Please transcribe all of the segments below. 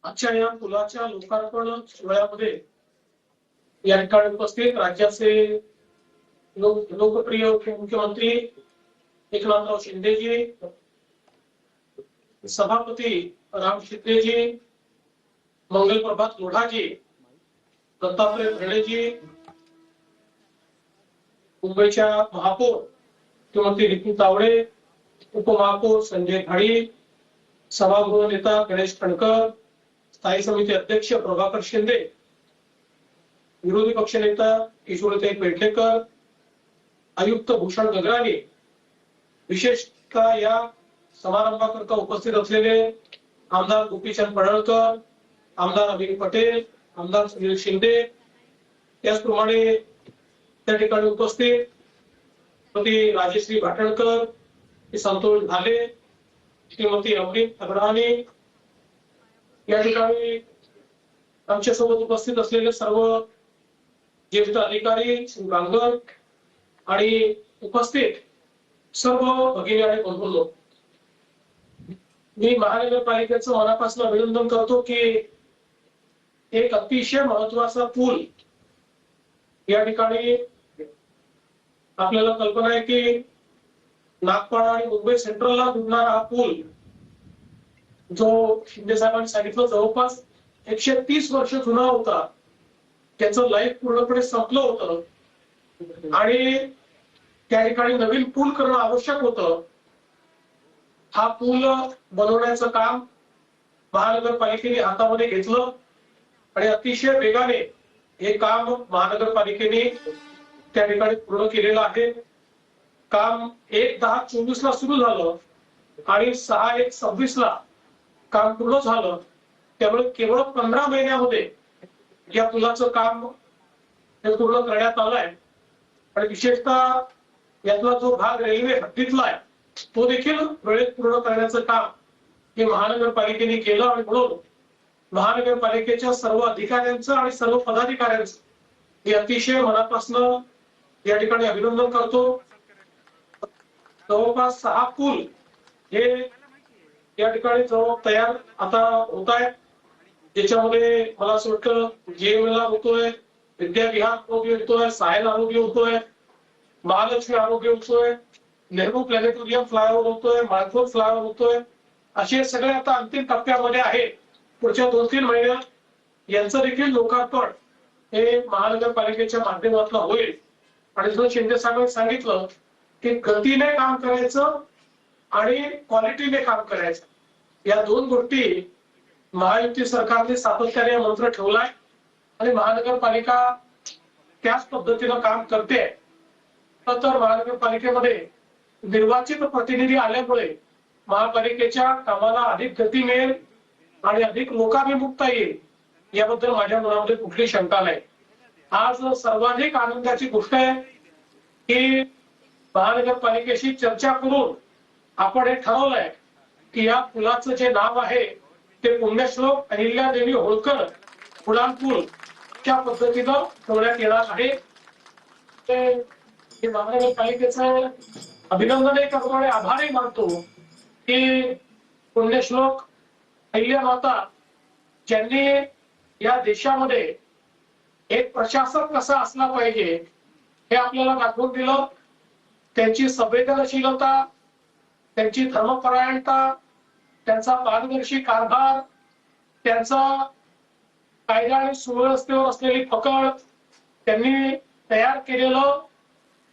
आजच्या या पुलाच्या लोकार्पण सोहळ्यामध्ये या ठिकाणी उपस्थित राज्याचे लोकप्रिय मुख्यमंत्री एकनाथराव शिंदेजी, सभापती राम शिंदेजी, मंगल प्रभात लोढाजी, दत्तात्रय भरणेजी, मुंबईच्या महापौर श्रीमती नितीन तावडे, उपमहापौर संजय घाडी, सभागृह नेता गणेश खणकर, स्थायी समिती अध्यक्ष प्रभाकर शिंदे, विरोधी पक्ष नेता किशोरताई पेडणेकर, आयुक्त भूषण गगराणी, विशेषतः या समारंभाकरता उपस्थित असलेले आमदार गोपीचंद पडळकर, आमदार अभिन पटेल, आमदार सुनील शिंदे, त्याचप्रमाणे त्या ठिकाणी उपस्थित श्रीमती राजश्री भाटणकर, संतोष झाले, श्रीमती अमृत अग्रवानी, या ठिकाणी आमच्या सोबत उपस्थित असलेले सर्व ज्येष्ठ अधिकारी, श्री बांगर आणि उपस्थित सर्व भगिनी आणि बंधूंनो, मी महानगरपालिकेचं मनापासून अभिनंदन करतो की एक अतिशय महत्वाचा पूल या ठिकाणी आपल्याला कल्पना आहे की नागपाडा आणि मुंबई सेंट्रलला जोडणारा हा पूल जो शिंदे साहेबांनी सांगितलं जवळपास 130 वर्ष जुना होता, त्याचं लाईफ पूर्णपणे संपलं होतं आणि त्या ठिकाणी नवीन पूल करणं आवश्यक होतं. हा पूल बनवण्याचं काम महानगरपालिकेने हातामध्ये घेतलं आणि अतिशय वेगाने हे काम महानगरपालिकेने त्या ठिकाणी पूर्ण केलेलं आहे. काम 1/10/24 ला सुरू झालं आणि 6/1/26 ला काम पूर्ण झालं. त्यामुळे केवळ 15 महिन्यामध्ये या पुलाचं काम पूर्ण करण्यात आलंय आणि विशेषतः यातला जो भाग रेल्वे हद्दीतला आहे तो देखील वेळेत पूर्ण करण्याचं काम हे महानगरपालिकेने केलं आणि म्हणून महानगरपालिकेच्या सर्व अधिकाऱ्यांचं आणि सर्व पदाधिकाऱ्यांचं हे अतिशय मनापासून या ठिकाणी अभिनंदन करतो. जवळपास 6 पूल हे या ठिकाणी जो तयार आता होत आहे, ज्याच्यामध्ये मला असं वाटतं जेएमएल होतोय, विद्या विहार आरोग्य होतोय, सायन आरोग्य होतोय, महालक्ष्मी आरोग्य होतोय, नेहरू प्लॅनेटोरियम फ्लायओव्हर होतोय, मालखोर फ्लायओव्हर होतोय, असे सगळे आता अंतिम टप्प्यामध्ये आहे. पुढच्या 2-3 महिन्यात यांचं देखील लोकार्पण हे महानगरपालिकेच्या माध्यमातून होईल. आणि जसं शिंदे साहेबांनी सांगितलं की गतीने काम करायचं आणि क्वालिटीने काम करायचं, या 2 गोष्टी महायुती सरकारने सातत्याने मंत्र ठेवलाय आणि महानगरपालिका त्याच पद्धतीनं काम करते. तर महानगरपालिकेमध्ये निर्वाचित प्रतिनिधी आल्यामुळे महापालिकेच्या कामाला अधिक गती मिळेल आणि अधिक लोकाभिमुखता येईल याबद्दल माझ्या मनामध्ये कुठली शंका नाही. आज सर्वाधिक आनंदाची गोष्ट आहे की महानगरपालिकेशी चर्चा करून आपण हे ठरवलंय की या पुलाचं जे नाव आहे ते पुण्यश्लोक अहिल्यादेवी होळकर उड्डाण पूल च्या पद्धतीनं ठेवण्यात येणार आहे. ते महानगरपालिकेचं अभिनंदनही करतो आणि आभारही मानतो की पुण्यश्लोक अहिल्यामाता ज्यांनी या देशामध्ये एक प्रशासक कसा असला पाहिजे हे आपल्याला दाखवून दिलं. त्यांची संवेदनशीलता, त्यांची धर्मपरायणता, त्यांचा पारदर्शी कारभार, त्यांचा कायदा आणि सुव्यवस्थेवर असलेली पकड, त्यांनी तयार केलेलं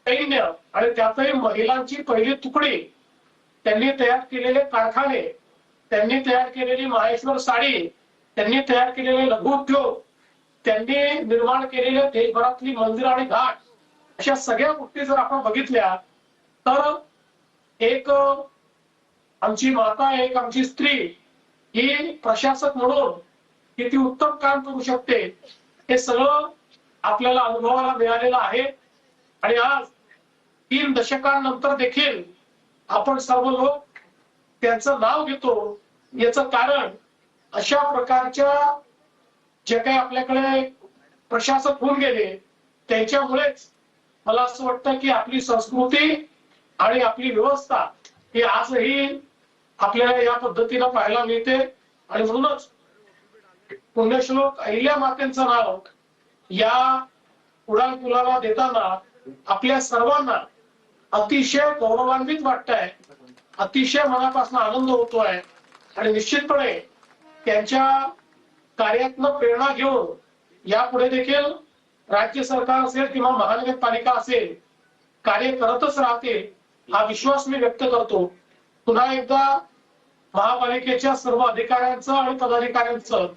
सैन्य आणि त्यातही महिलांची पहिली तुकडी, त्यांनी तयार केलेले कारखाने, त्यांनी तयार केलेली माहेश्वर साडी, त्यांनी तयार केलेले लघुउद्योग, त्यांनी निर्माण केलेले देशभरातली मंदिर आणि घाट, अशा सगळ्या गोष्टी जर आपण बघितल्या तर एक आमची माता, एक आमची स्त्री ही प्रशासक म्हणून किती उत्तम काम करू शकते हे सगळं आपल्याला अनुभवाला मिळालेलं आहे. आणि आज 3 दशकांनंतर देखील आपण सर्व लोक त्यांचं नाव घेतो. याचं कारण अशा प्रकारच्या जे काही आपल्याकडे प्रशासक होऊन गेले त्यांच्यामुळेच मला असं वाटतं की आपली संस्कृती आणि आपली व्यवस्था ही आजही आपल्याला या पद्धतीने पाहायला मिळते. आणि म्हणूनच पुण्यश्लोक अहिल्या मातेंचं नाव या उडान पुलाला देताना आपल्या सर्वांना अतिशय गौरवान्वित वाटतंय, अतिशय मनापासून आनंद होतोय आणि निश्चितपणे त्यांच्या कार्यातनं प्रेरणा घेऊन यापुढे देखील राज्य सरकार असेल किंवा महानगरपालिका असेल कार्य करतच राहते हा विश्वास मी व्यक्त करतो. पुन्हा एकदा महापालिकेच्या सर्व अधिकाऱ्यांचं आणि पदाधिकाऱ्यांचं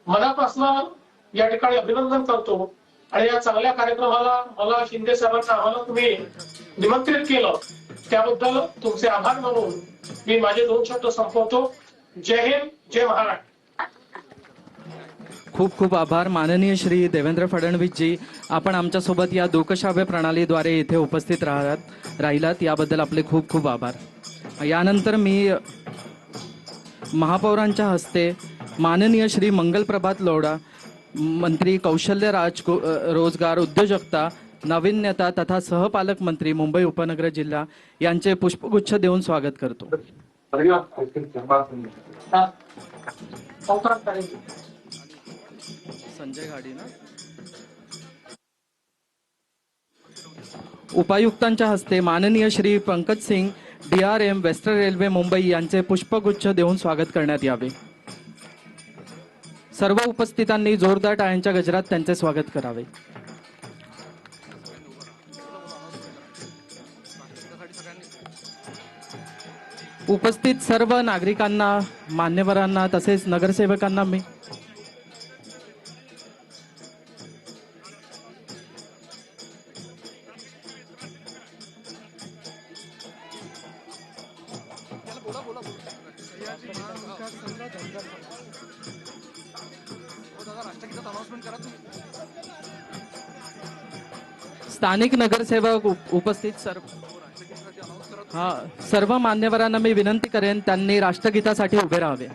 मनापासून या ठिकाणी अभिनंदन करतो आणि या चांगल्या कार्यक्रमाला मला शिंदे साहेबांना आम्हाला तुम्ही निमंत्रित केलं त्याबद्दल तुमचे आभार मानून मी माझे 2 शब्द संपवतो. जय हिंद, जय महाराष्ट्र. खूप खूप आभार माननीय श्री देवेंद्र फडणवीस जी, आपण आमच्यासोबत या दूकश्राव्य प्रणालीद्वारे इथे उपस्थित राहिलात याबद्दल आपले खूप खूप आभार. यानंतर मी महापौरांच्या हस्ते माननीय श्री मंगलप्रभात लोढा, मंत्री कौशल्य रोजगार उद्योजकता नाविन्यता तथा सहपालकमंत्री मुंबई उपनगर जिल्हा यांचे पुष्पगुच्छ देऊन स्वागत करतो. संजय गाडी ना. उपायुक्तांच्या हस्ते माननीय Shri Pankaj Singh DRM western railway Mumbai यांचे पुष्पगुच्छ देऊन स्वागत करण्यात यावे. सर्व उपस्थितांनी जोरदार टाळ्यांच्या गजरात त्यांचे स्वागत करावे. उपस्थित सर्व नागरिकांना, मान्यवरांना तसेच नगरसेवकांना मी स्थानिक नगरसेवक उपस्थित सर्व मान्यवरांना मी विनंती करेन त्यांनी राष्ट्रगीतासाठी उभे राहावे.